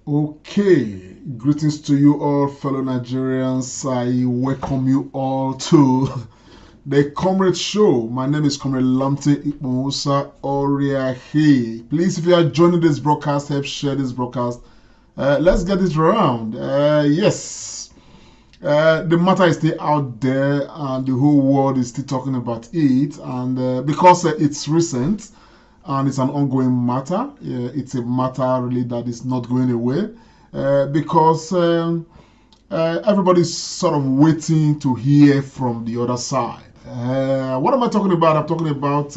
Okay, greetings to you all, fellow Nigerians. I welcome you all to the Comrade Show. My name is Comrade Lamte Ikmusa Oriahi. Please, if you are joining this broadcast, help share this broadcast. Let's get it around. Yes, the matter is still out there, and the whole world is still talking about it. And because it's recent, and it's an ongoing matter. It's a matter really that is not going away because everybody's sort of waiting to hear from the other side. What am I talking about? I'm talking about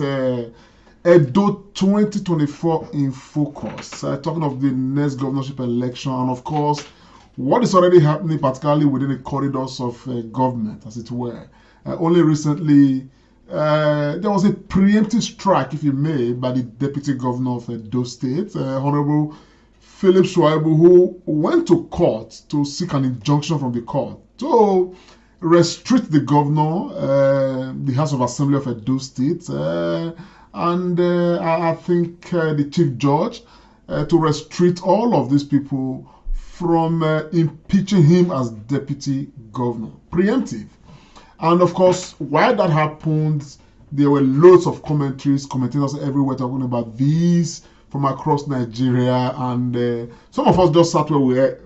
Ed0 2024 in focus. Talking of the next governorship election, and of course, what is already happening, particularly within the corridors of government, as it were. Only recently, there was a preemptive strike, if you may, by the deputy governor of Edo State, Honorable Philip Shuaibu, who went to court to seek an injunction from the court to restrict the governor, the House of Assembly of Edo State, and I think the chief judge, to restrict all of these people from impeaching him as deputy governor. Preemptive. And of course, while that happened, there were loads of commentators everywhere talking about this from across Nigeria, and some of us just sat where we are,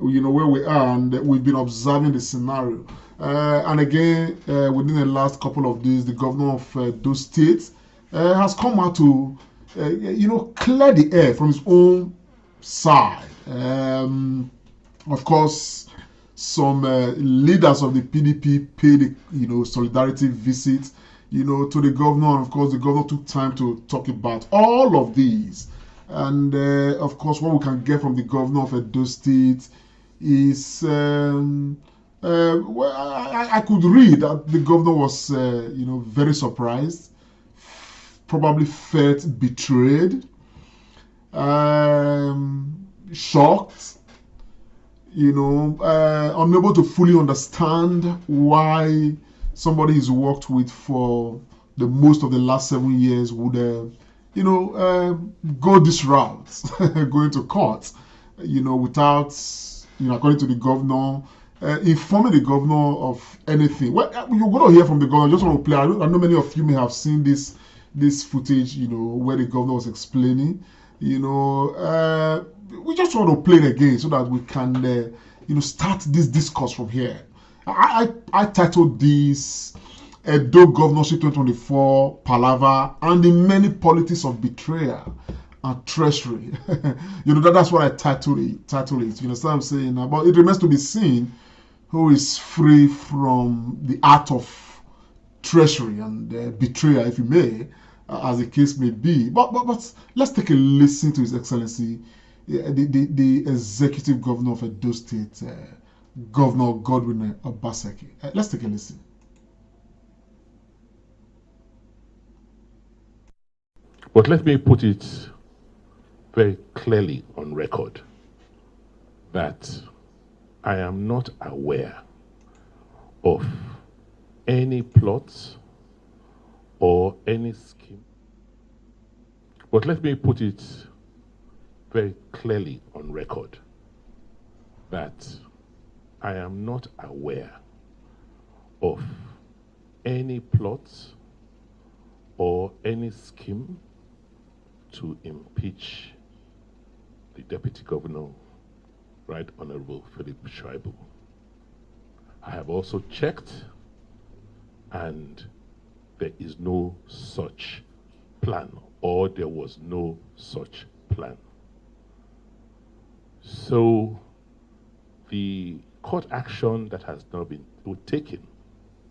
and we've been observing the scenario. And again, within the last couple of days, the governor of those states has come out to, clear the air from his own side. Of course, some leaders of the PDP paid, solidarity visit, to the governor. And of course, the governor took time to talk about all of these. And of course, what we can get from the governor of Edo State is, well, I could read that the governor was, very surprised, probably felt betrayed, shocked, unable to fully understand why somebody he's worked with for the most of the last 7 years would, go this route, going to court, without, according to the governor, informing the governor of anything. Well, you're going to hear from the governor. I just want to play. I know many of you may have seen this footage, where the governor was explaining, we just want to play it again so that we can, start this discourse from here. I titled this Edo Governorship 2024 Palava and the Many Politics of Betrayal and Treachery. That's what I titled it. You understand what I'm saying? But it remains to be seen who is free from the art of treachery and betrayal, if you may, as the case may be. But let's take a listen to His Excellency, the Executive Governor of Edo State, Governor Godwin Obaseki. Let's take a listen. But let me put it very clearly on record that I am not aware of any plots or any scheme. But let me put it very clearly on record that I am not aware of any plots or any scheme to impeach the Deputy Governor, Right Honorable Philip Shuaibu. I have also checked, and there is no such plan, or there was no such plan. So the court action that has now been taken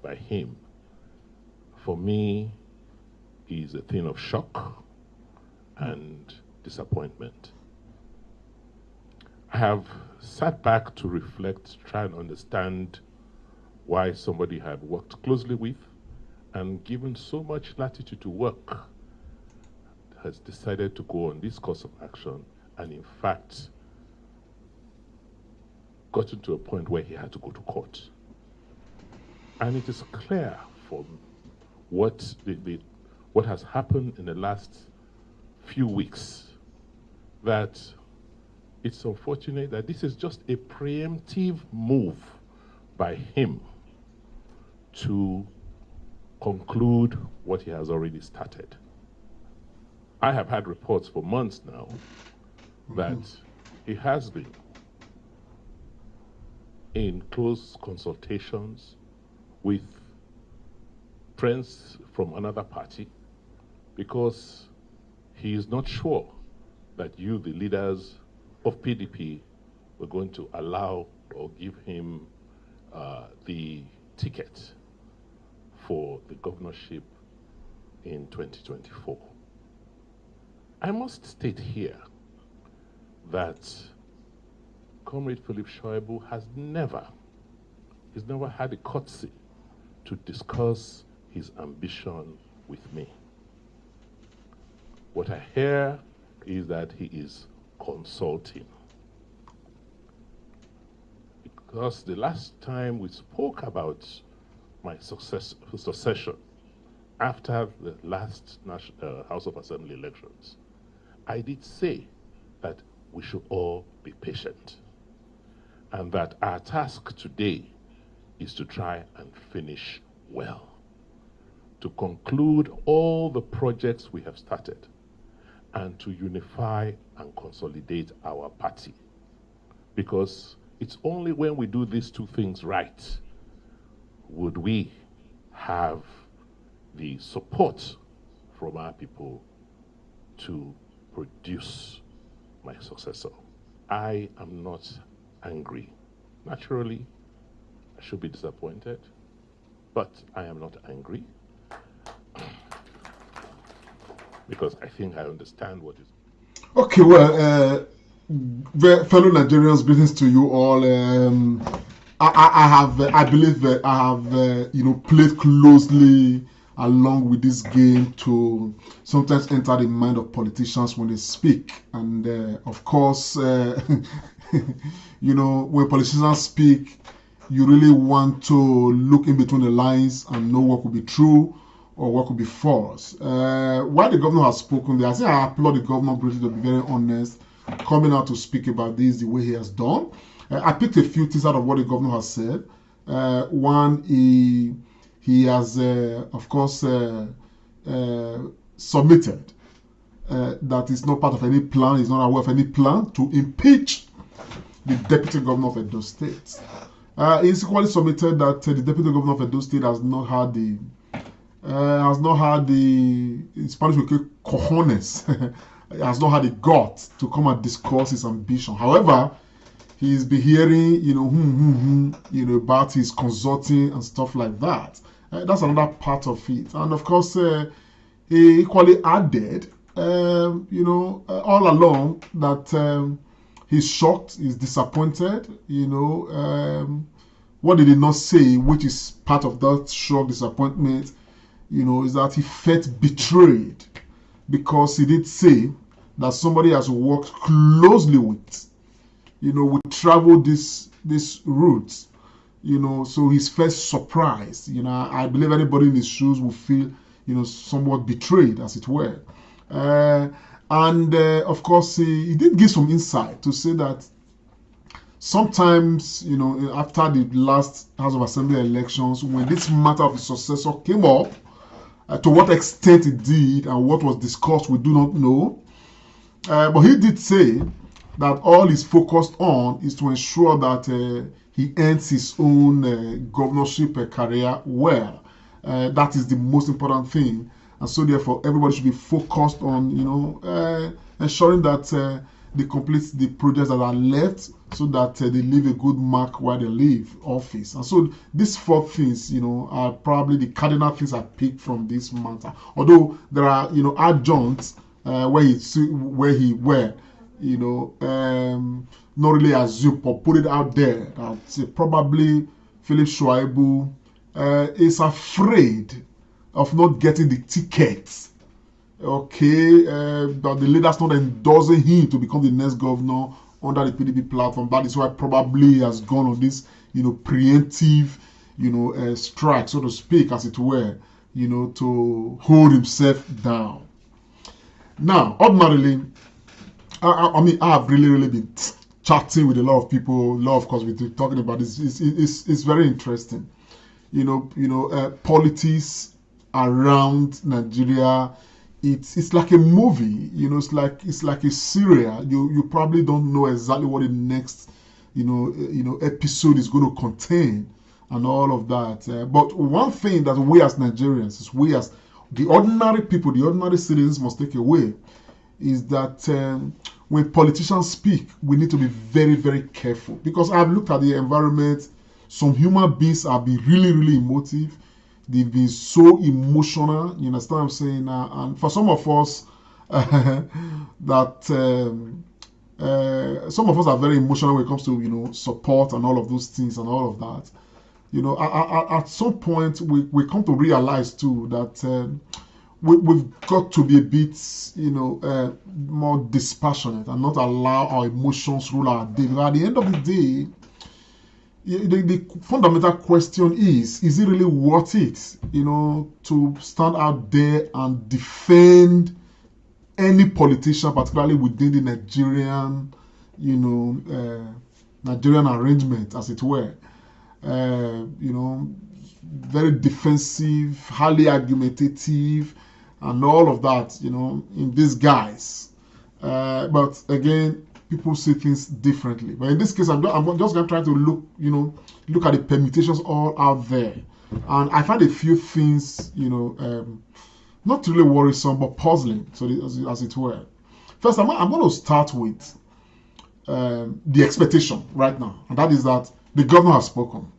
by him, for me, is a thing of shock and disappointment. I have sat back to reflect, try and understand why somebody I have worked closely with and given so much latitude to work has decided to go on this course of action, and in fact gotten to a point where he had to go to court. And it is clear from what has happened in the last few weeks that it's unfortunate that this is just a preemptive move by him to conclude what he has already started. I have had reports for months now that he has been in close consultations with friends from another party because he is not sure that you, the leaders of PDP, were going to allow or give him the ticket for the governorship in 2024. I must state here that Comrade Philip Shoaibu has never had a courtesy to discuss his ambition with me. What I hear is that he is consulting. Because the last time we spoke about my succession after the last House of Assembly elections, I did say that we should all be patient and that our task today is to try and finish well, to conclude all the projects we have started and to unify and consolidate our party. Because it's only when we do these two things right would we have the support from our people to produce my successor. I am not angry. Naturally, I should be disappointed, but I am not angry because I think I understand what is. Okay, well, fellow Nigerians, greetings to you all. I believe that I have, played closely along with this game to sometimes enter the mind of politicians when they speak. And of course, when politicians speak, you really want to look in between the lines and know what could be true or what could be false. While the governor has spoken there, I think I applaud the governor briefly to be very honest, coming out to speak about this the way he has done. I picked a few things out of what the governor has said. One, he has, of course, submitted that is not part of any plan, he's not aware of any plan to impeach the deputy governor of Edo State. He's equally submitted that the deputy governor of Edo State has not had the, in Spanish we call it cojones, has not had the guts to come and discuss his ambition. However, he's been hearing, about his consulting and stuff like that. That's another part of it. And of course, he equally added, all along that he's shocked, he's disappointed, what did he not say, which is part of that shock, disappointment, is that he felt betrayed because he did say that somebody has worked closely with, we travel this route, so he's first surprised. I believe anybody in his shoes will feel, somewhat betrayed, as it were. And of course, he did give some insight to say that sometimes, after the last House of Assembly elections, when this matter of his successor came up, to what extent it did and what was discussed, we do not know. But he did say that all he's focused on is to ensure that he ends his own governorship career well. That is the most important thing. And so therefore, everybody should be focused on, ensuring that they complete the projects that are left so that they leave a good mark while they leave office. And so these four things, are probably the cardinal things I picked from this matter. Although there are, adjuncts where not really assume, but put it out there that probably Philip Shoaibu is afraid of not getting the tickets. Okay, that the leaders not endorsing him to become the next governor under the PDP platform. That is why probably he has gone on this, preemptive, strike, so to speak, as it were, to hold himself down. Now, ordinarily, I mean, I've really been chatting with a lot of people. A lot of course, we're talking about this. It's very interesting. Politics around Nigeria. It's like a movie. It's like a serial. You probably don't know exactly what the next episode is going to contain and all of that. But one thing that we as Nigerians, we as the ordinary people, the ordinary citizens must take away is that when politicians speak, we need to be very careful, because I've looked at the environment. Some human beings have been really emotive. They've been so emotional. You understand what I'm saying? And for some of us, some of us are very emotional when it comes to support and all of those things and all of that. At some point we come to realize too that we've got to be a bit more dispassionate and not allow our emotions rule our day. But at the end of the day, the fundamental question is it really worth it to stand out there and defend any politician, particularly within the Nigerian Nigerian arrangement, as it were? Very defensive, highly argumentative, and all of that, in disguise. But again, people see things differently. But in this case, I'm just going to try to look at the permutations all out there. And I find a few things, not really worrisome, but puzzling, so as it were. First, I'm going to start with the expectation right now, and that is that the governor has spoken.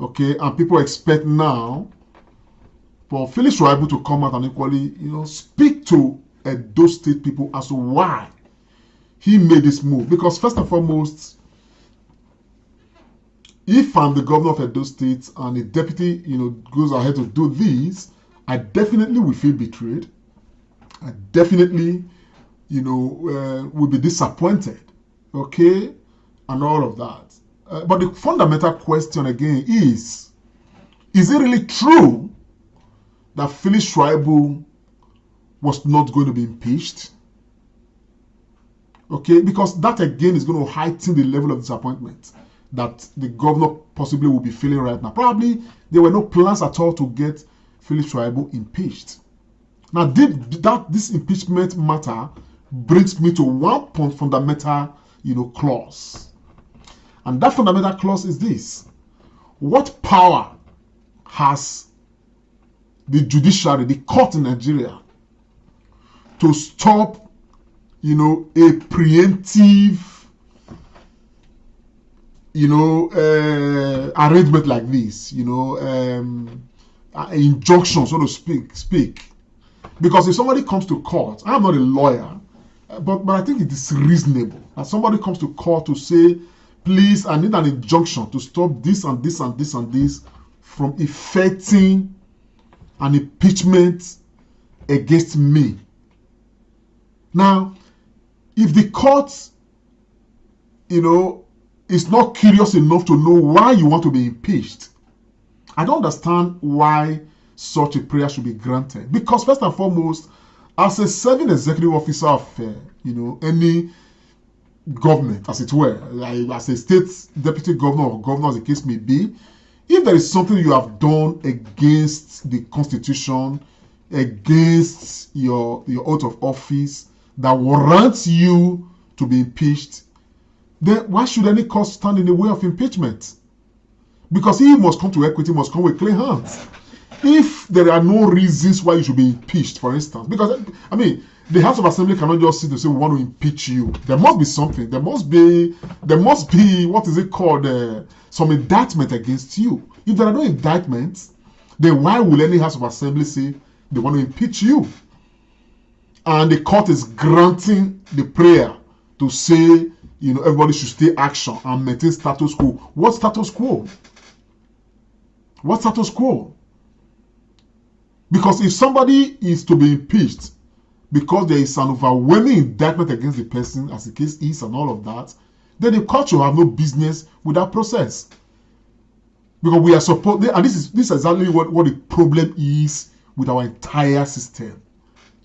Okay, and people expect now for Felix Shaibu to come out and equally, speak to those state people as to why he made this move. Because first and foremost, if I'm the governor of Edo State and a deputy, goes ahead to do this, I definitely will feel betrayed. I definitely, will be disappointed. Okay, and all of that. But the fundamental question again is it really true that Felix Shaibu was not going to be impeached? Okay, because that again is going to heighten the level of disappointment that the governor possibly will be feeling right now. Probably there were no plans at all to get Felix Shaibu impeached. Now, this impeachment matter brings me to one fundamental, clause. And that fundamental clause is this: what power has the judiciary, the court in Nigeria, to stop, a preemptive, arrangement like this, injunction, so to speak? Because if somebody comes to court, I'm not a lawyer, but I think it is reasonable that somebody comes to court to say, please, I need an injunction to stop this and this and this and this from effecting an impeachment against me. Now, if the court, is not curious enough to know why you want to be impeached, I don't understand why such a prayer should be granted. Because first and foremost, as a serving executive officer of, any government, as it were, as a state deputy governor or governor, as the case may be, if there is something you have done against the constitution, against your oath of office that warrants you to be impeached, then why should any court stand in the way of impeachment? Because he must come to equity, must come with clean hands. If there are no reasons why you should be impeached, for instance, because the House of Assembly cannot just sit and say we want to impeach you. There must be something. There must be what is it called? Some indictment against you. If there are no indictments, then why will any House of Assembly say they want to impeach you? And the court is granting the prayer to say, everybody should take action and maintain status quo. What status quo? What status quo? Because if somebody is to be impeached because there is an overwhelming indictment against the person, as the case is, and all of that, then the court should have no business with that process. Because we are supposed, and this is exactly what the problem is with our entire system.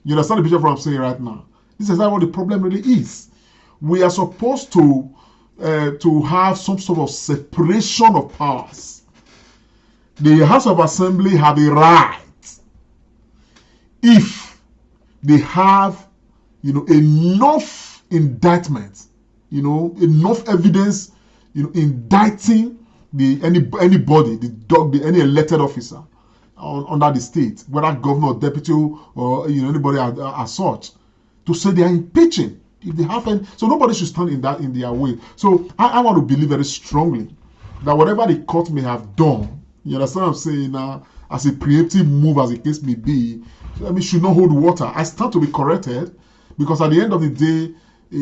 You understand the picture of what I'm saying right now? This is exactly what the problem really is. We are supposed to have some sort of separation of powers. The House of Assembly have a right, if they have, enough indictment, enough evidence, indicting anybody, any elected officer under the state, whether governor or deputy or anybody as such, to say they are impeaching. If they have any, so nobody should stand in their way. So I want to believe very strongly that whatever the court may have done, you understand what I'm saying now, as a preemptive move, as the case may be, should not hold water. I stand to be corrected, because at the end of the day,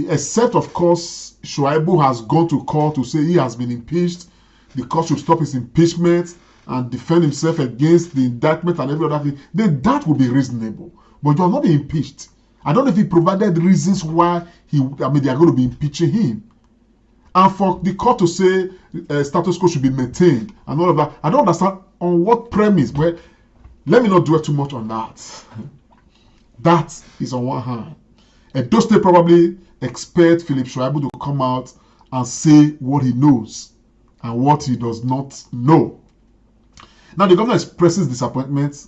except of course Shuaibu has gone to court to say he has been impeached, the court should stop his impeachment and defend himself against the indictment and every other thing, then that would be reasonable. But you are not being impeached. I don't know if he provided reasons why they are going to be impeaching him. And for the court to say status quo should be maintained and all of that, I don't understand on what premise. But let me not dwell too much on that. That is on one hand. Ed0 State probably expect Philip Shuaibu to come out and say what he knows and what he does not know. Now the governor expresses disappointment,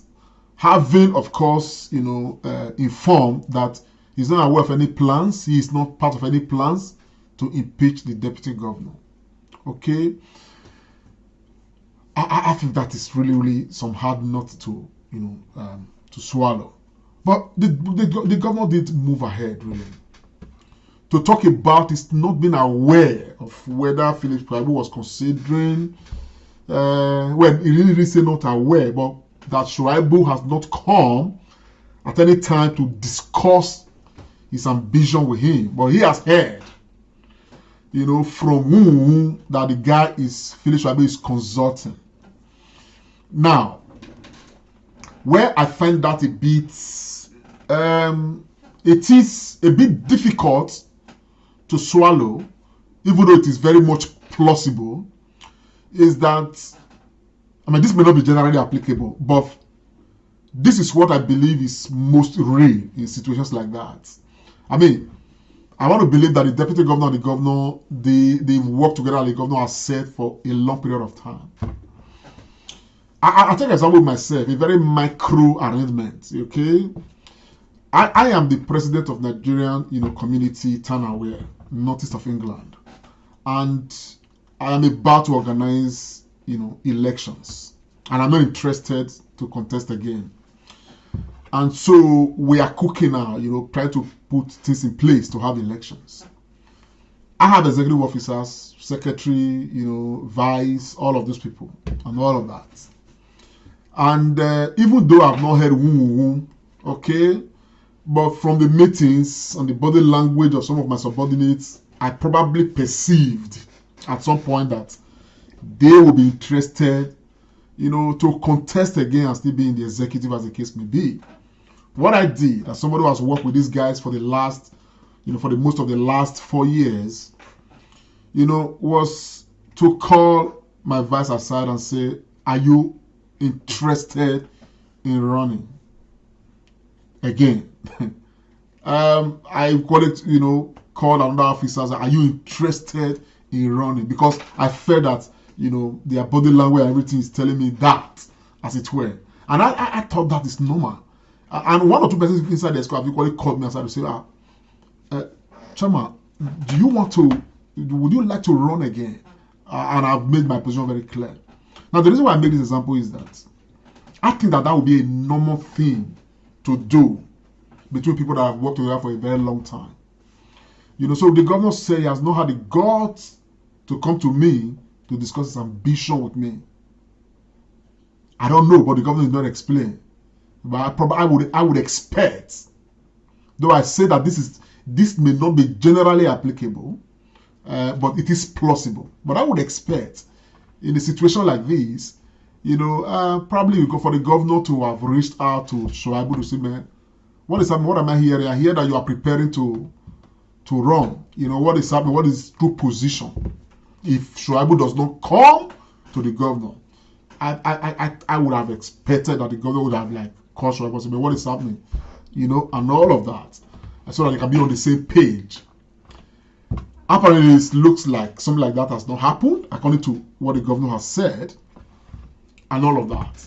having, of course, informed that he's not aware of any plans. He is not part of any plans to impeach the deputy governor. Okay, I think that is really, really some hard nut to to swallow. But the governor did move ahead, really, to talk about his not being aware of whether Philip Shuaibu was considering. Well, he really say not aware, but that Shuaibu has not come at any time to discuss his ambition with him. But he has heard, from whom that the guy is, Philip Shuaibu is consulting. Now, where I find that a bit, it is a bit difficult to swallow, even though it is very much plausible, is that, this may not be generally applicable, but this is what I believe is most real in situations like that. I want to believe that the deputy governor and the governor, they've worked together, and the governor has said for a long period of time. I take an example of myself, a very micro arrangement, okay? I am the president of Nigerian, community, Tanaware, northeast of England. And I am about to organize, elections. And I'm not interested to contest again. And so we are cooking now, trying to put things in place to have elections. I have executive officers, secretary, vice, all of those people, and all of that. And even though I've not heard okay, but from the meetings and the body language of some of my subordinates, I probably perceived at some point that they will be interested, to contest again and still be in the executive, as the case may be. What I did, as somebody who has worked with these guys for the last, for the most of the last 4 years, was to call my vice aside and say, are you interested in running again? I call it, called another officers, are you interested in running? Because I felt that, their body language and everything is telling me that, as it were. And I thought that is normal. And one or two persons inside the school have equally called me aside to say, Chama, would you like to run again? And I've made my position very clear. Now, the reason why I make this example is that I think that would be a normal thing to do between people that have worked together for a very long time. So the governor said he has not had the guts to come to me to discuss his ambition with me. I don't know, but the governor did not explain. But I would expect, though I say that this may not be generally applicable, but it is plausible. But I would expect, in a situation like this, probably for the governor to have reached out to Shuaibu to say, man, what am I hearing? I hear that you are preparing to run. What is happening? What is true position? If Shuaibu does not come to the governor, I would have expected that the governor would have called Shuaibu and said, what is happening? And all of that. so that they can be on the same page. Apparently, it looks like something like that has not happened, according to what the governor has said, and all of that.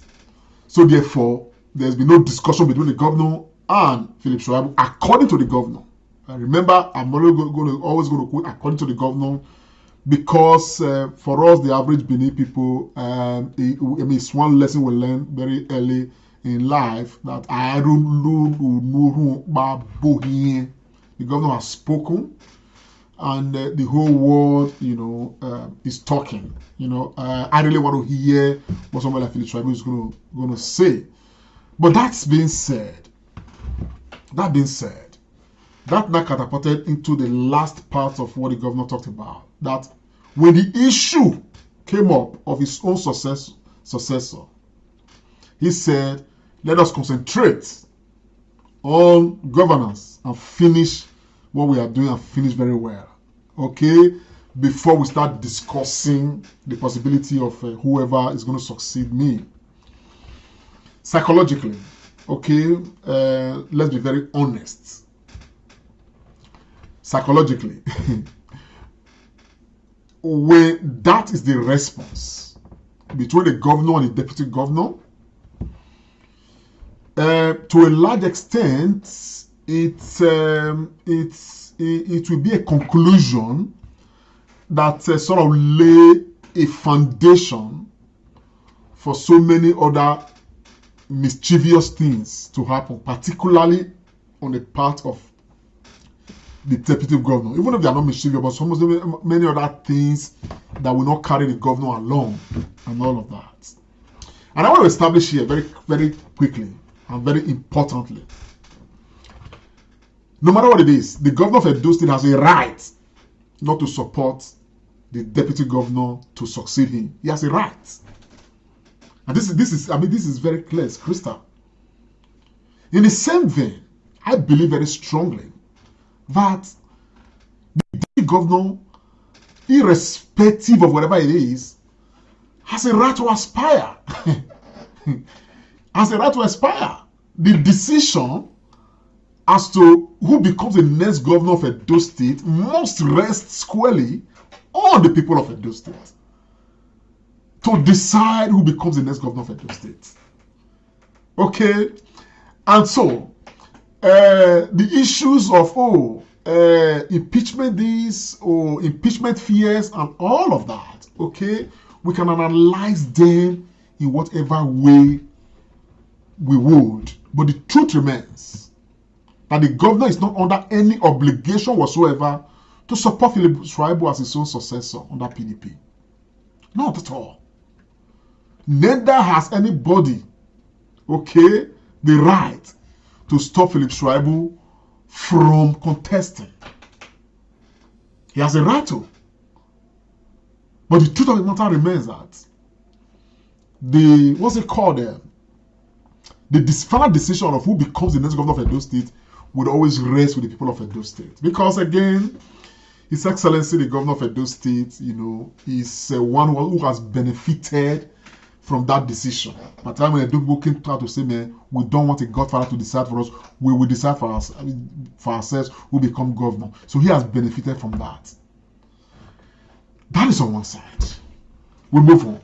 So therefore, there's been no discussion between the governor and Philip Shaibu, according to the governor. And remember, I'm always going to quote according to the governor, because for us, the average Benin people, it's one lesson we learn very early in life, that the governor has spoken, and the whole world, is talking. I really want to hear what somebody like Philip Shaibu is going to say. But that being said, that now catapulted into the last part of what the governor talked about. That when the issue came up of his own successor, he said, let us concentrate on governance and finish what we are doing, and finish very well. Okay? Before we start discussing the possibility of whoever is going to succeed me. Psychologically, okay, let's be very honest. Psychologically, when that is the response between the governor and the deputy governor, to a large extent, it will be a conclusion that sort of lay a foundation for so many other mischievous things to happen, particularly on the part of the deputy governor. Even if they are not mischievous, but so many other things that will not carry the governor along, and all of that. And I want to establish here very, very quickly and very importantly, no matter what it is, the governor of Edo State has a right not to support the deputy governor to succeed him. He has a right. And this is very clear, it's crystal. In the same vein, I believe very strongly that the deputy governor, irrespective of whatever it is, has a right to aspire. Has a right to aspire. The decision as to who becomes the next governor of Edo State must rest squarely on the people of Edo State to decide who becomes the next governor of Edo State. Okay? And so, the issues of, impeachment this, or impeachment fears, and all of that, okay? We can analyze them in whatever way we would. But the truth remains that the governor is not under any obligation whatsoever to support Philip Shaibu as his own successor under PDP. Not at all. Neither has anybody, okay, the right to stop Philip Shaibu from contesting. He has a right to. But the truth of the matter remains that the, what's it called there? The final decision of who becomes the next governor of Edo State would always rest with the people of Edo State. Because again, His Excellency, the governor of Edo State, is one who has benefited from that decision. By the time when Edo people came out to say, man, we don't want a godfather to decide for us, we will decide for ourselves who become governor. So he has benefited from that. That is on one side. We move on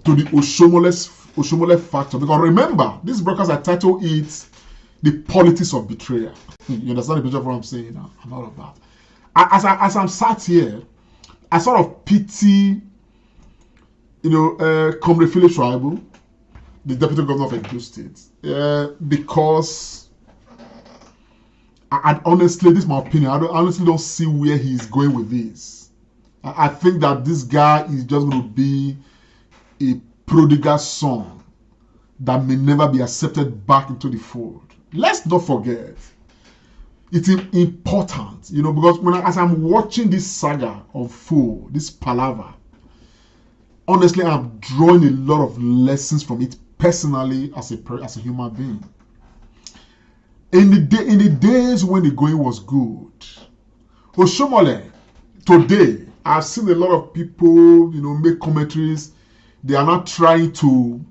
to the Oshomole factor. Because remember, this broadcast I titled it The Politics of Betrayal. You understand the picture of what I'm saying now? And all of that. As I'm sat here, I sort of pity, Comr Philip Shaibu, the deputy governor of Edo State, because I honestly, this is my opinion, I honestly don't see where he's going with this. I think that this guy is just going to be a prodigal son that may never be accepted back into the fold. Let's not forget, it's important, because as I'm watching this saga unfold, this Palava, honestly, I'm drawing a lot of lessons from it personally as a human being. In the days when the going was good, Oshomole, today, I've seen a lot of people, make commentaries. They are not trying to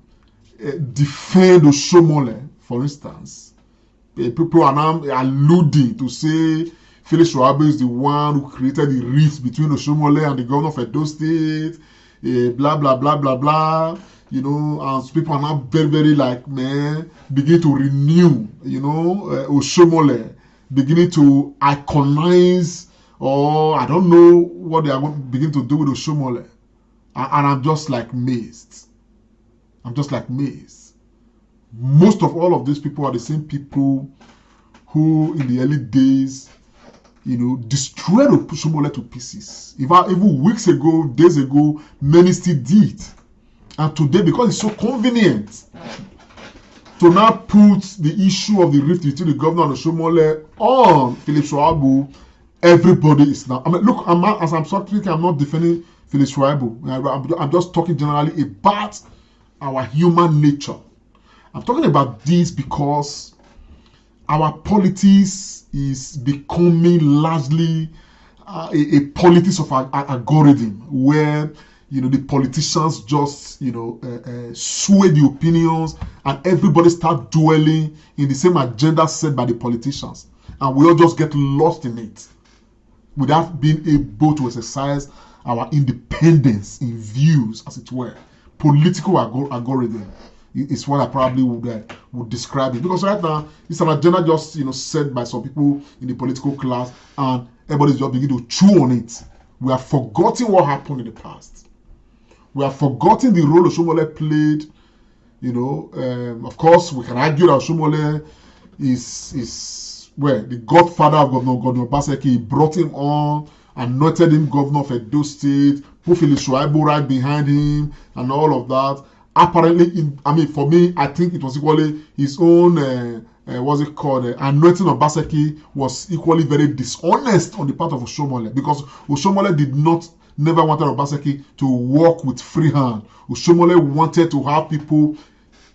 defend Oshomole, for instance, people are now alluding to say Felix Shuaibu is the one who created the rift between Oshomole and the governor of Edo State, blah, blah, blah, blah, blah. You know, and people are now very, very like, man, begin to renew, you know, Oshomole, beginning to iconize, or I don't know what they are going to begin to do with Oshomole. And I'm just like amazed. I'm just like amazed. Most of all of these people are the same people who, in the early days, you know, destroyed Oshomole to pieces. Even weeks ago, days ago, many still did. And today, because it's so convenient to now put the issue of the rift between the governor and Oshomole on Felix Shuaibu, everybody is now. I mean, look, as I'm talking, I'm not defending Felix Shuaibu. I'm just talking generally about our human nature. I'm talking about this because our politics is becoming largely a politics of algorithm, where, you know, the politicians just, you know, sway the opinions, and everybody start dwelling in the same agenda set by the politicians, and we all just get lost in it without being able to exercise our independence in views, as it were. Political algorithm is what I probably would describe it, because right now it's an agenda just, you know, set by some people in the political class, and everybody's just beginning to chew on it. We have forgotten what happened in the past. We have forgotten the role Oshomole played. You know, of course, we can argue that Oshomole is the godfather of Governor Obaseki. He brought him on, anointed him governor of Edo State, put Felix Shuaibu right behind him, and all of that. Apparently, for me, I think it was equally his own, anointing of Obaseki was equally very dishonest on the part of Oshomole, because Oshomole never wanted Obaseki to work with free hand. Oshomole wanted to have people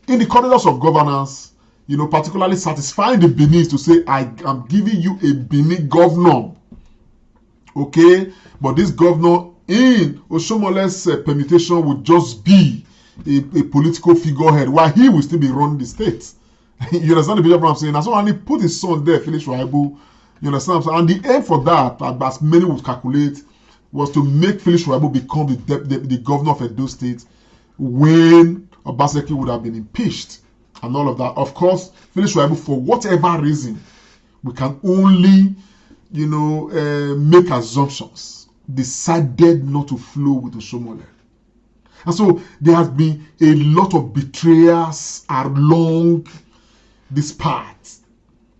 in the corridors of governance, you know, particularly satisfying the Benin to say, I am giving you a Benin governor. Okay? But this governor in Oshomole's permutation would just be a political figurehead, while he will still be running the state. You understand the picture of what I'm saying? And so, and he put his son there, Felix Shuaibu. You understand what I'm saying? And the aim for that, as many would calculate, was to make Felix Shuaibu become the governor of Edo State when Obaseki would have been impeached and all of that. Of course, Felix Shuaibu, for whatever reason, we can only, you know, make assumptions, decided not to flow with Oshomole. And so there has been a lot of betrayals along this path.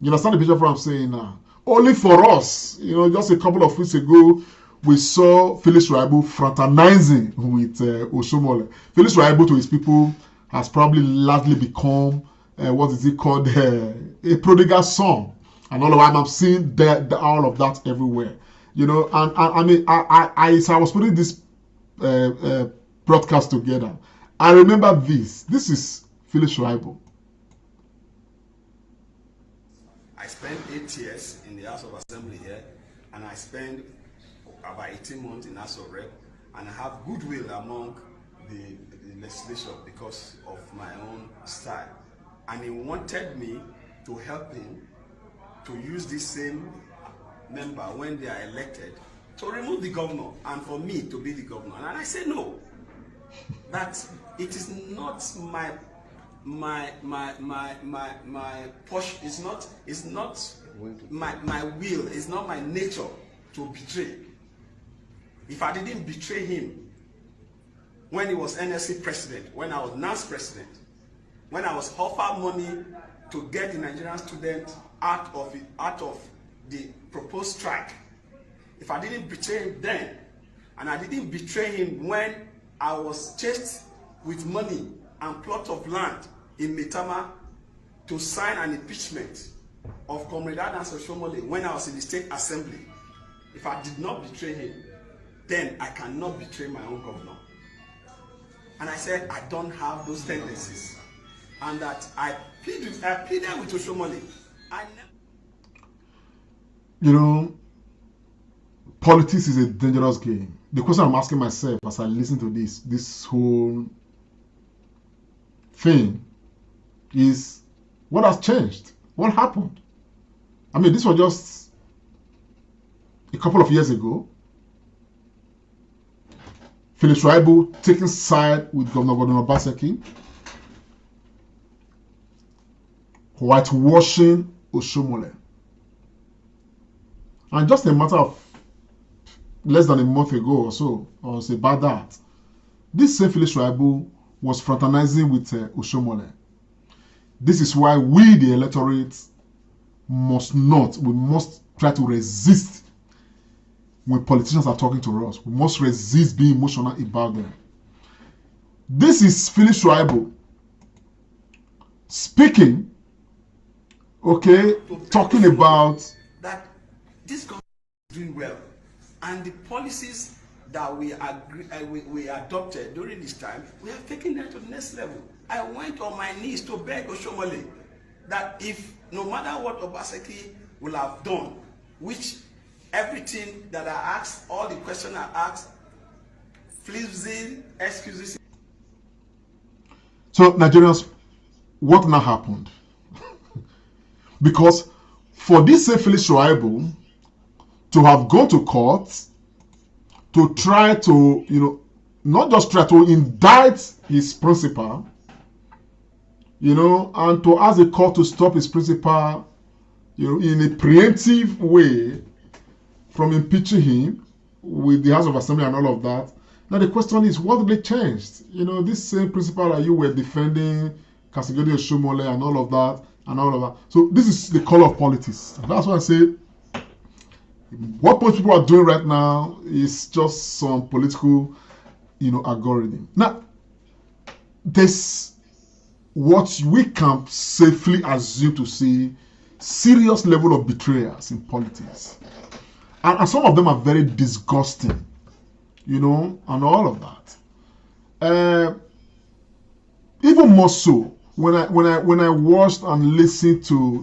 You understand the picture of what I'm saying now? Only for us, you know, just a couple of weeks ago, we saw Felix Shuaibu fraternizing with Oshomole. Felix Shuaibu, to his people, has probably largely become, what is it called, a prodigal son. And all of that, I'm seeing all of that everywhere. You know, and I mean, as I was putting this broadcast together, I remember this. This is Felix Shuaibu. I spent 8 years in the House of Assembly here, and I spent about 18 months in House of Rep, and I have goodwill among the legislature because of my own style. And he wanted me to help him to use this same member when they are elected to remove the governor and for me to be the governor. And I said no, that it is not my push, it's not my will, it's not my nature to betray. If I didn't betray him when he was NSC president, when I was NAS president, when I was offered money to get the Nigerian students out of the proposed strike, if I didn't betray him then, and I didn't betray him when I was chased with money and plot of land in Metama to sign an impeachment of Comr Oshomole when I was in the State Assembly, if I did not betray him, then I cannot betray my own governor. And I said I don't have those tendencies, and that I pleaded with Oshomole. You know, politics is a dangerous game. The question I'm asking myself as I listen to this whole thing is, what has changed? What happened? I mean, this was just a couple of years ago. Philip Shuaibu taking side with Governor Obaseki, whitewashing Oshomole. And just a matter of less than a month ago or so, or say about that, this same Philip Shuaibu was fraternizing with Oshomole. This is why we, the electorate, we must try to resist when politicians are talking to us. We must resist being emotional about them. This is Philip Shuaibu speaking, okay, talking about that this government is doing well, and the policies that we adopted during this time, we have taken them to the next level. I went on my knees to beg Oshomole that if no matter what Obaseki will have done, which everything that I asked, all the questions I asked, flimsy excuses. So Nigerians, what now happened? Because for this same Philip Shuaibu to have gone to court to try to, not just try to indict his principal, and to ask the court to stop his principal, in a preemptive way from impeaching him with the House of Assembly and all of that. Now the question is, what did they change? This same principal that you were defending, Kasegede Oshomole and all of that, So this is the color of politics. That's why I say, what most people are doing right now is just some political, algorithm. Now, there's what we can safely assume to see serious level of betrayals in politics. And some of them are very disgusting, and all of that. Even more so, when I watched and listened to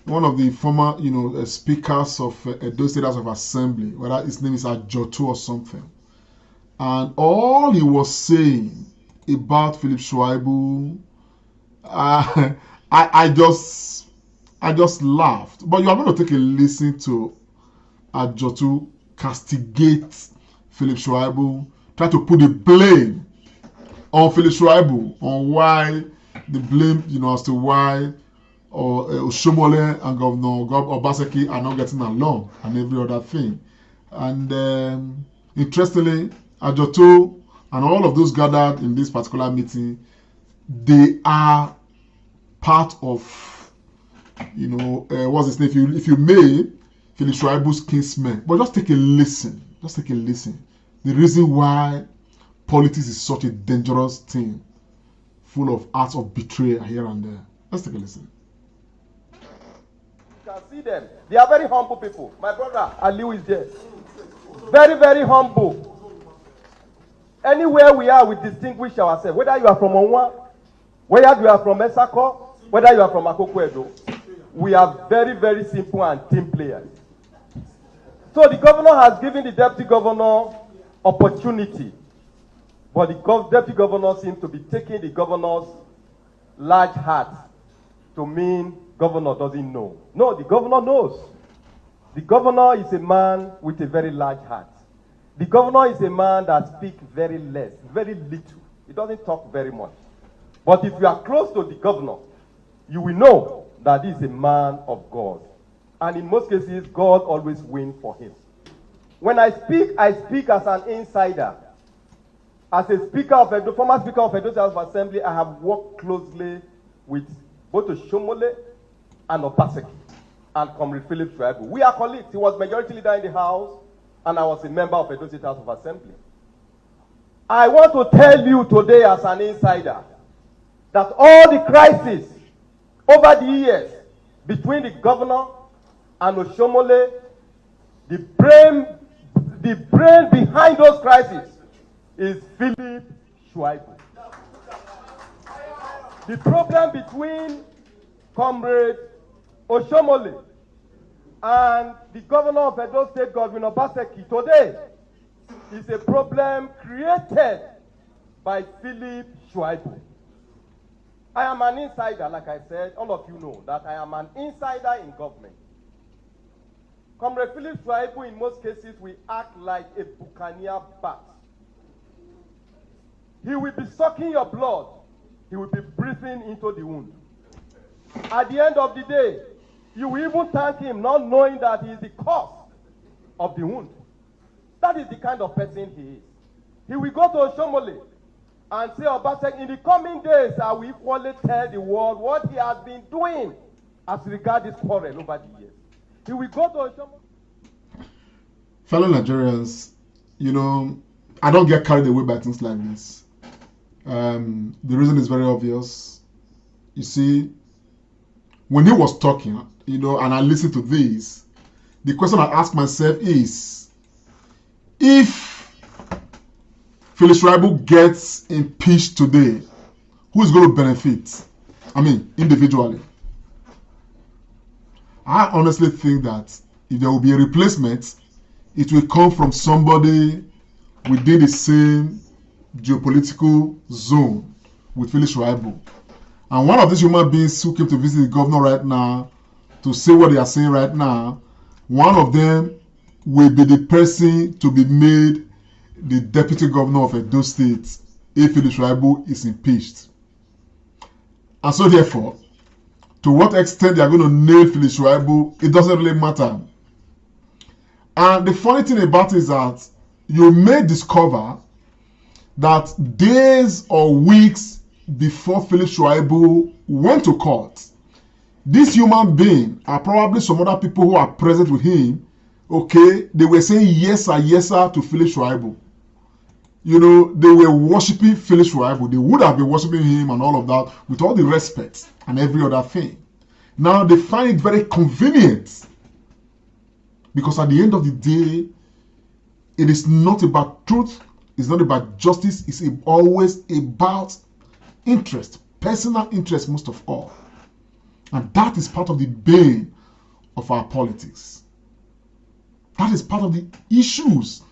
one of the former, speakers of Edo State House of Assembly, whether his name is Ed0 or something, and all he was saying about Philip Shuaibu, I just laughed. But you are going to take a listen to Ed0 castigate Philip Shuaibu, try to put the blame on Philip Shuaibu, on why the blame, as to why Oshomole and Governor Obaseki are not getting along and every other thing. And interestingly, Ed0 and all of those gathered in this particular meeting, they are part of, what's his name? If you may, Philip Shuaibu's kinsmen. But just take a listen. Just take a listen. The reason why politics is such a dangerous thing, full of acts of betrayal here and there. Let's take a listen. You can see them. They are very humble people. My brother Aliu is there. Very, very humble. Anywhere we are, we distinguish ourselves. Whether you are from Onwa, whether you are from Esako, whether you are from Akoko Edo, we are very, very simple and team players. So the governor has given the deputy governor opportunity, but the deputy governor seems to be taking the governor's large heart to mean governor doesn't know. No, the governor knows. The governor is a man with a very large heart. The governor is a man that speaks very less, very little. He doesn't talk very much. But if you are close to the governor, you will know that he is a man of God. And in most cases, God always wins for him. When I speak as an insider. As a speaker of Edo, former speaker of Edo House of Assembly, I have worked closely with both Oshomole and Obaseki and Comr Philip Shuaibu. We are colleagues. He was majority leader in the House, and I was a member of Edo State House of Assembly. I want to tell you today as an insider that all the crises over the years between the governor and Oshomole, the brain behind those crises is Philip Shuaibu. The problem between Comrade Oshomole and the governor of Edo State, Godwin Obaseki, today is a problem created by Philip Shuaibu. I am an insider, like I said. All of you know that I am an insider in government. Comrade Philip Shuaibu, in most cases, will act like a buccaneer bat. He will be sucking your blood. He will be breathing into the wound. At the end of the day, you will even thank him, not knowing that he is the cause of the wound. That is the kind of person he is. He will go to Oshomole and say, Obaseki, in the coming days, I will equally tell the world what he has been doing as regards this quarrel over the years. He will go to Oshomole. Fellow Nigerians, you know, I don't get carried away by things like this. The reason is very obvious. You see, when he was talking, you know, and I listened to this, the question I ask myself is, if Philip Shuaibu gets impeached today, who is going to benefit? I mean, individually. I honestly think that if there will be a replacement, it will come from somebody within the same geopolitical zone with Philip Shuaibu. And one of these human beings who came to visit the governor right now to say what they are saying right now, one of them will be the person to be made the deputy governor of Edo State if Philip Shuaibu is impeached. And so therefore, to what extent they are going to nail Philip Shuaibu, it doesn't really matter. And the funny thing about it is that you may discover that days or weeks before Philip Shuaibu went to court, this human being are probably some other people who are present with him. Okay, they were saying yes sir to Philip Shuaibu. You know, they were worshiping Philip Shuaibu. They would have been worshiping him and all of that with all the respect and every other thing. Now they find it very convenient, because at the end of the day, it is not about truth, it's not about justice, it's always about interest, personal interest most of all. And that is part of the bane of our politics. That is part of the issues,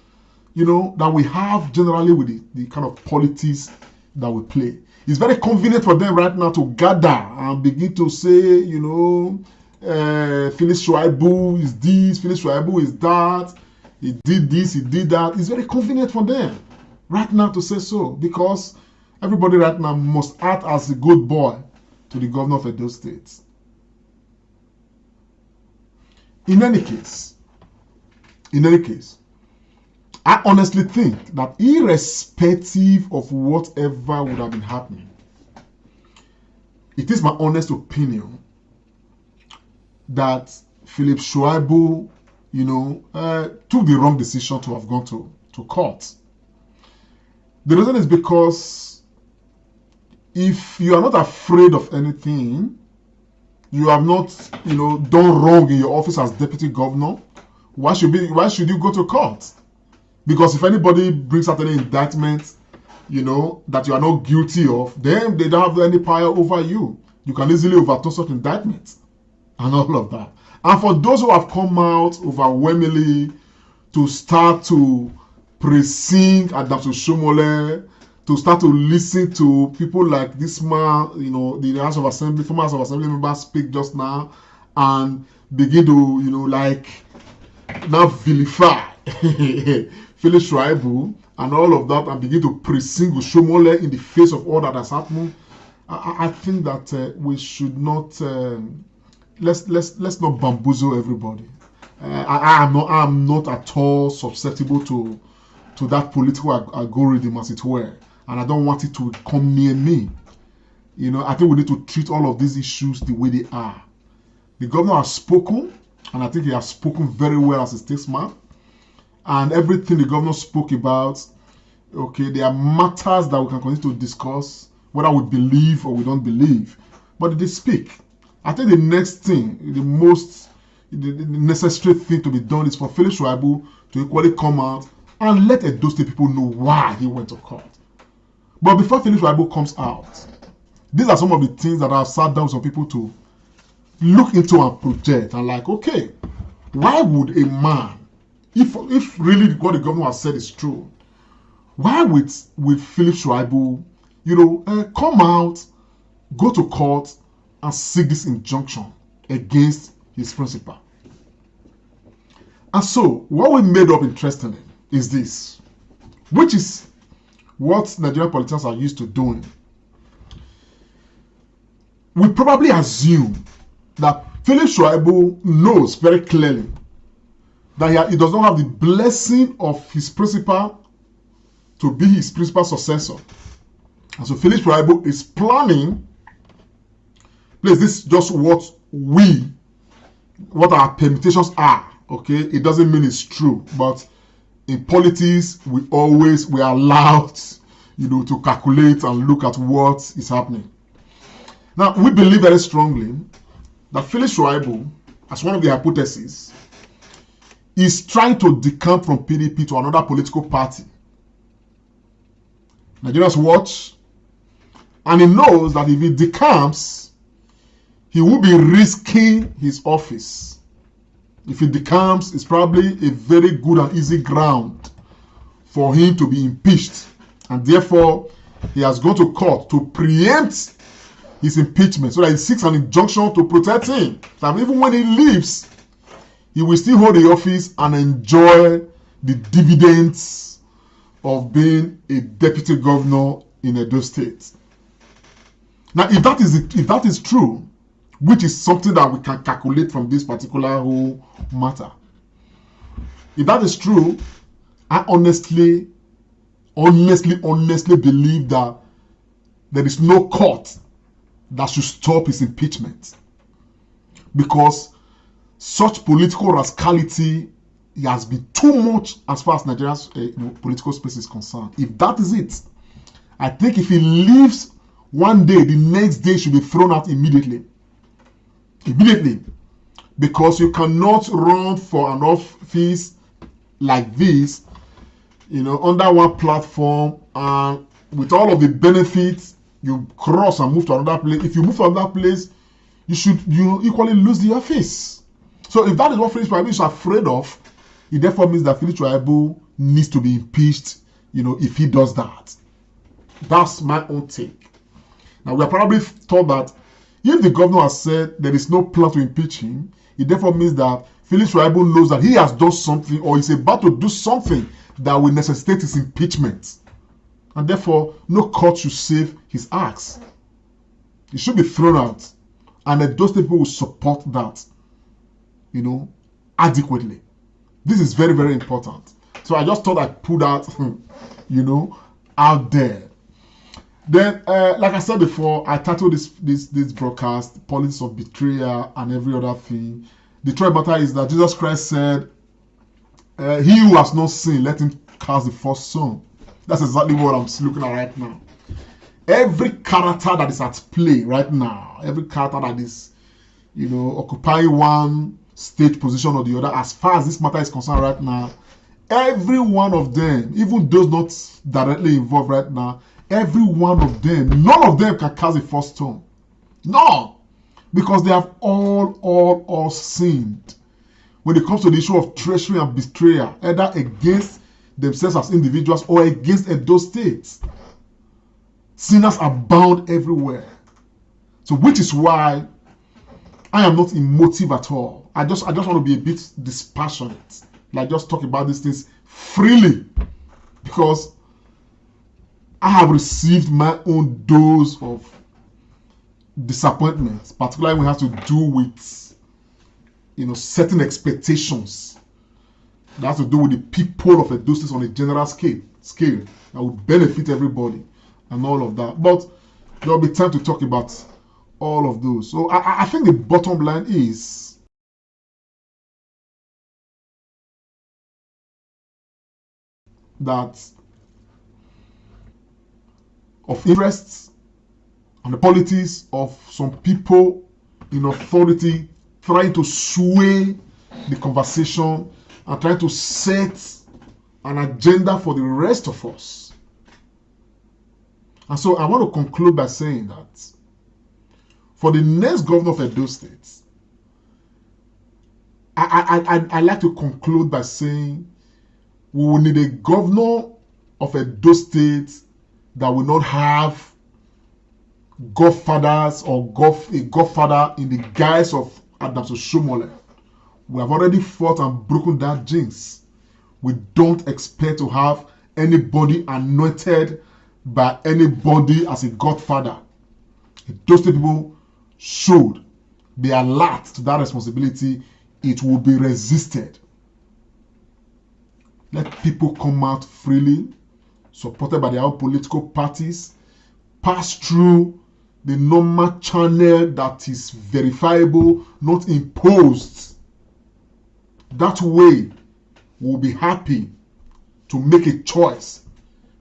you know, that we have generally with the kind of politics that we play. It's very convenient for them right now to gather and begin to say, you know, Philip Shuaibu is this, Philip Shuaibu is that, he did this, he did that. It's very convenient for them right now to say so, because everybody right now must act as a good boy to the governor of Edo State. In any case, I honestly think that irrespective of whatever would have been happening, it is my honest opinion that Philip Shuaibu, you know, took the wrong decision to have gone to court. The reason is because if you are not afraid of anything, you have not, you know, done wrong in your office as deputy governor, why should you go to court? Because if anybody brings out any indictment, you know, that you are not guilty of, then they don't have any power over you. You can easily overturn such indictments and all of that. And for those who have come out overwhelmingly to start to praising Adamson Shomole, to start to listen to people like this man, you know, the House of Assembly, former House of Assembly member speak just now, and begin to, you know, like, now vilify Philip Shuaibu and all of that, and begin to praising Shomole in the face of all that has happened. I think that we should not let's not bamboozle everybody. I am not at all susceptible to that political algorithm, as it were, and I don't want it to come near me. You know, I think we need to treat all of these issues the way they are. The governor has spoken, and I think he has spoken very well as a statesman. And everything the governor spoke about, okay, there are matters that we can continue to discuss, whether we believe or we don't believe. But they speak. I think the next thing, the necessary thing to be done is for Philip Shuaibu to equally come out and let Edo State people know why he went to court. But before Philip Shuaibu comes out, these are some of the things that I've sat down with some people to look into and project. And like, okay, why would a man, if really what the governor has said is true, why would Philip Shuaibu, you know, come out go to court and seek this injunction against his principal. And so, what we made up interestingly is this, which is what Nigerian politicians are used to doing. We probably assume that Philip Shuaibu knows very clearly that he does not have the blessing of his principal to be his principal successor. And so Philip Shuaibu is planning, please, this is just what our permutations are, okay? It doesn't mean it's true, but in politics, we are allowed, to calculate and look at what is happening. Now, we believe very strongly that Philip Shuaibu, as one of the hypotheses, is trying to decamp from PDP to another political party. Nigerians watch, and he knows that if he decamps, he will be risking his office. If he decamps, it's probably a very good and easy ground for him to be impeached. And therefore, he has gone to court to preempt his impeachment so that he seeks an injunction to protect him. That even when he leaves, he will still hold the office and enjoy the dividends of being a deputy governor in Edo State. Now, if that is true, which is something that we can calculate from this particular whole matter, if that is true, I honestly believe that there is no court that should stop his impeachment, because such political rascality has been too much as far as Nigeria's political space is concerned. If that is it, I think if he leaves one day, the next day should be thrown out immediately. Because you cannot run for an office like this, under one platform, and with all of the benefits, you cross and move to another place. If you move to another place, you equally lose the office. So if that is what Philip Shuaibu is afraid of, it therefore means that Philip Shuaibu needs to be impeached, if he does that. That's my own take. Now, we are probably thought that if the governor has said there is no plan to impeach him, it therefore means that Philip Shuaibu knows that he has done something or is about to do something that will necessitate his impeachment. And therefore, no court should save his acts. It should be thrown out. And those people will support that, adequately. This is very, very important. So I just thought I'd put that, out there. Then, like I said before, I titled this broadcast, Politics of Betrayal and Every Other Thing. The truth matter is that Jesus Christ said, he who has not sinned, let him cast the first stone. That's exactly what I'm looking at right now. Every character that is at play right now, every character that is, occupying one stage position or the other, as far as this matter is concerned right now, every one of them, even those not directly involved right now, every one of them, none of them can cast the first stone. No! Because they have all sinned. When it comes to the issue of treachery and betrayal, either against themselves as individuals or against Edo State, sinners are bound everywhere. So, which is why I am not emotive at all. I just want to be a bit dispassionate. Like, just talk about these things freely, because I have received my own dose of disappointment, particularly when it has to do with, certain expectations that has to do with the people of Edo State on a general scale that would benefit everybody and all of that. But there will be time to talk about all of those. So I think the bottom line is that of interest and the politics of some people in authority trying to sway the conversation and trying to set an agenda for the rest of us. And so I want to conclude by saying that for the next governor of Edo State, I like to conclude by saying we will need a governor of Edo State that will not have godfathers or a godfather in the guise of Adams Oshiomhole. We have already fought and broken that jinx. We don't expect to have anybody anointed by anybody as a godfather. Those people should be alert to that responsibility. It will be resisted. Let people come out freely, supported by their own political parties, pass through the normal channel that is verifiable, not imposed. That way, we'll be happy to make a choice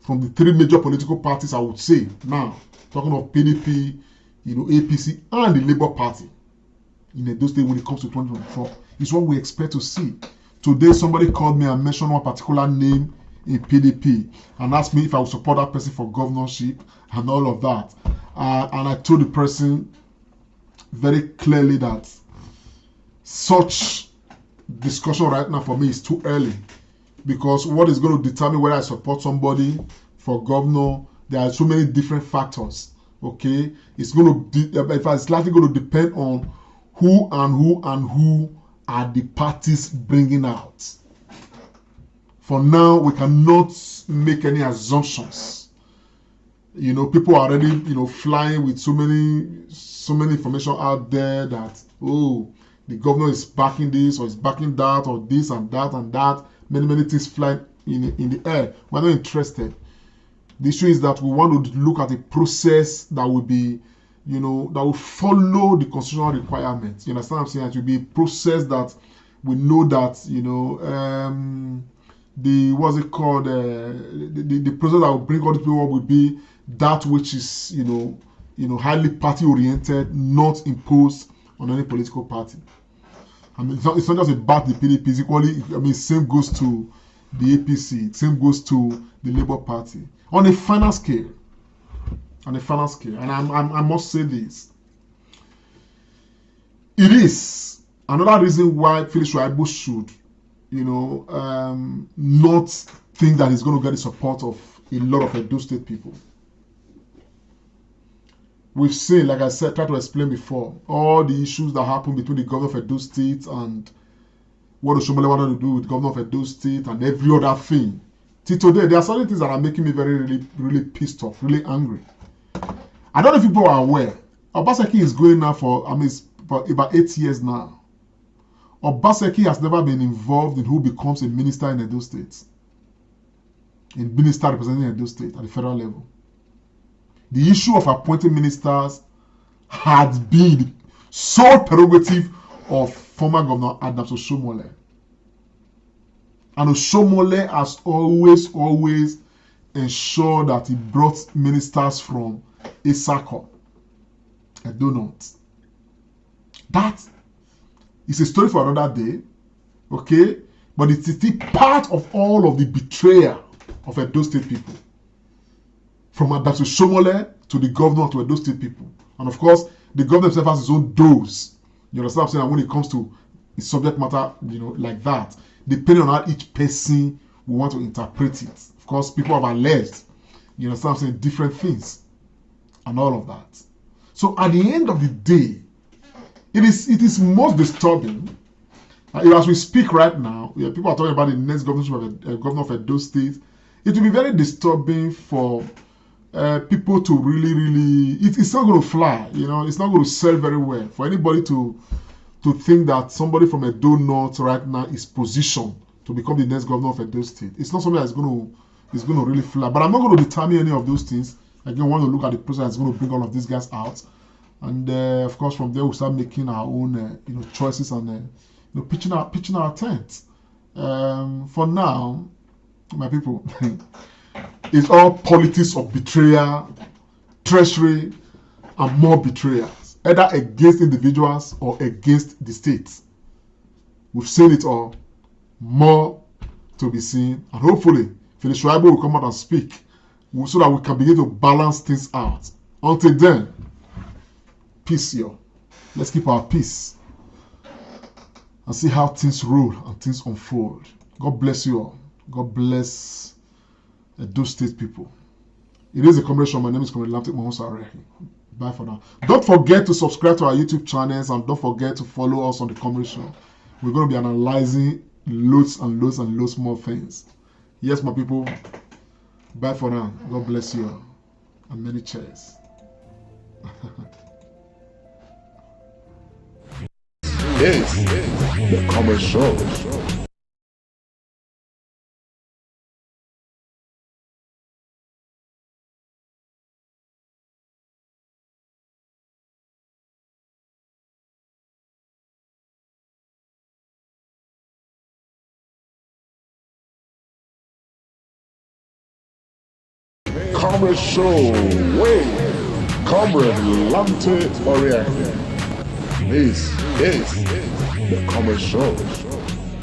from the three major political parties, I would say. Now, talking of PDP, APC, and the Labour Party in Edo State when it comes to 2024, is what we expect to see. Today, somebody called me and mentioned one particular name in PDP and asked me if I would support that person for governorship and all of that. And I told the person very clearly that such discussion right now for me is too early, because what is going to determine whether I support somebody for governor, there are so many different factors. Okay, it's likely going to depend on who are the parties bringing out. For now, we cannot make any assumptions. People are already, flying with so many information out there that, oh, the governor is backing this or is backing that or this and that and that. Many things fly in the air. We're not interested. The issue is that we want to look at a process that will be, that will follow the constitutional requirements. You understand what I'm saying? It will be a process that we know that, the process that will bring all the people up will be that which is, highly party oriented, not imposed on any political party. I mean, it's not just about the PDP. It's equally, same goes to the APC, same goes to the Labour Party. On a final scale, and I must say this, it is another reason why Felix Shaibu should, not think that he's going to get the support of a lot of Edo State people. We've seen, like I said, tried to explain before, all the issues that happened between the governor of Edo State and what Oshiomhole wanted to do with the governor of Edo State and every other thing. Till today, there are certain things that are making me really pissed off, really angry. I don't know if people are aware. Obaseki is going now for about 8 years now. Obaseki has never been involved in who becomes a minister in Edo State. A minister representing Edo State at the federal level. The issue of appointing ministers had been the sole prerogative of former Governor Adams Oshiomhole. And Oshiomhole has always ensured that he brought ministers from Isako, Edo North. That is a story for another day, okay? But it's still part of all of the betrayal of Edo State people. From Adams Oshiomhole to the governor to Edo State people. And of course, the governor himself has his own dose. You understand what I'm saying? And when it comes to the subject matter, like that, depending on how each person will want to interpret it. Of course, people have alleged, you understand what I'm saying, different things. And all of that. So at the end of the day, it is most disturbing. As we speak right now, people are talking about the next governor of Edo State. It will be very disturbing for people to really, it's not going to fly, it's not going to sell very well. For anybody to think that somebody from Edo North right now is positioned to become the next governor of Edo State. It's not something that's going to really fly. But I'm not going to determine any of those things. Again, I want to look at the process that's going to bring all of these guys out. And of course, from there, we'll start making our own choices and pitching our tent. For now, my people, it's all politics of betrayal, treachery, and more betrayals, either against individuals or against the state. We've seen it all. More to be seen, and hopefully, Felix Shaibu will come out and speak so that we can begin to balance things out. Until then, peace, y'all. Let's keep our peace and see how things roll and things unfold. God bless you all. God bless Edo State people. It is a commemoration. My name is Comr. Bye for now. Don't forget to subscribe to our YouTube channels and don't forget to follow us on the Comr Show. We're going to be analyzing loads and loads and loads more things. Yes, my people. Bye for now. God bless you. And many cheers. Yes, the Comr Show. Comr Show, way, Comr Lamte Oriente. This is the Comr Show.